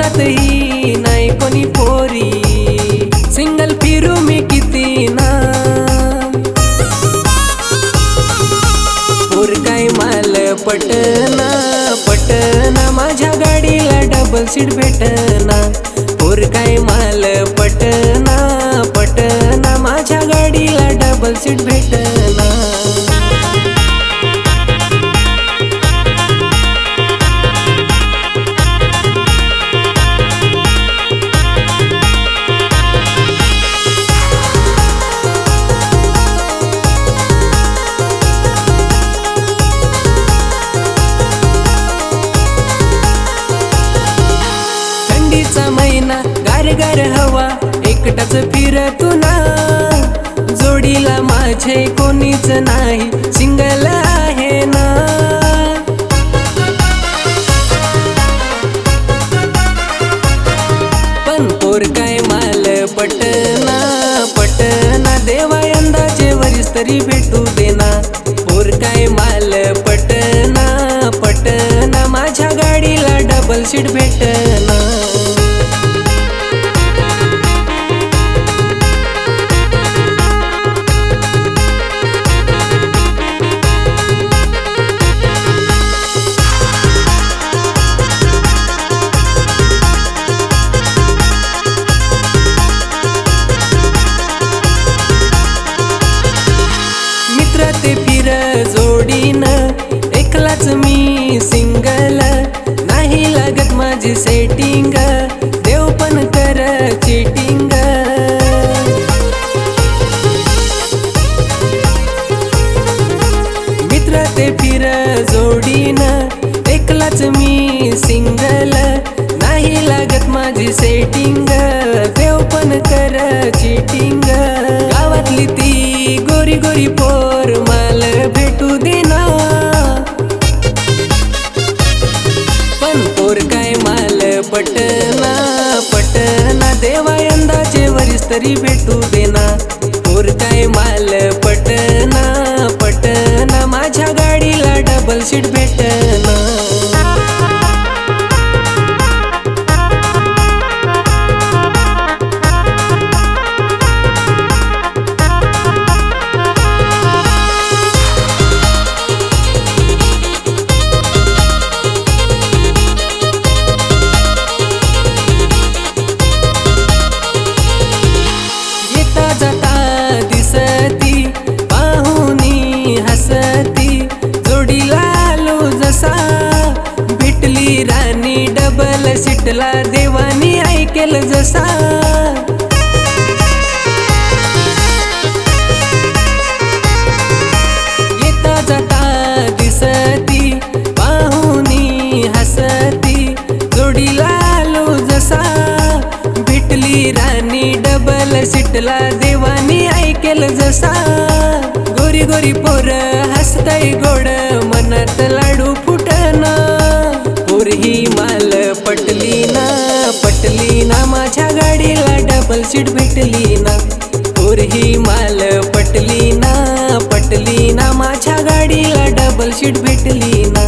गावातही नाही कोणी पोरी, सिंगल फिरू मी किती ना। पोर काय माल पटना पटना, माझ्या गाडीला डबल सीट भेटना। पोर काय माल पटना पटना, माझ्या गाडीला डबल सीट भेटना। थंडीचा महिना गार गार हवा, एकटाच फिरतो ना। जोडीला माझे कोणीच नाही, सिंगल आहे ना। पण पोर काय माल पटना पटना, देवा यंदाचे वरीस तरी भेटू देना। पोर काय माल पटना पटना, माझ्या गाडीला डबल सीट भेटना। ते फिर जोडीन, एकलाच मी सिंगल, नाही लागत माझी सेटिंग, देव पण कर चीटिंग। मित्र ते फिर जोडीन, एकलाच मी सिंगल, नाही लागत माझी सेटिंग, देव पण कर चीटिंग। गावातली ती गोरी गोरी पोर माल भेटू देना, पण पोर काय माल पटना पटना, देवा यंदाचे वरीस तरी भेटू देना। पोर काय माल पटना पटना, माझ्या गाडीला डबल सीट भेटना। भेटली राणी डबल सीटला, देवानी ऐकेल जसा। येता जाता दिसती, पाहुनी हसती, जोडीला आलो जसा। भेटली राणी डबल सीटला, देवानी ऐकेल जसा। गोरी गोरी पोर हसतय गोड, मनात लाडू फुटना। पोर ही माल पटली ना, माझ्या गाडीला डबल सीट भेटली ना। पोर ही माल पटली ना, माझ्या गाडीला डबल सीट भेटली ना।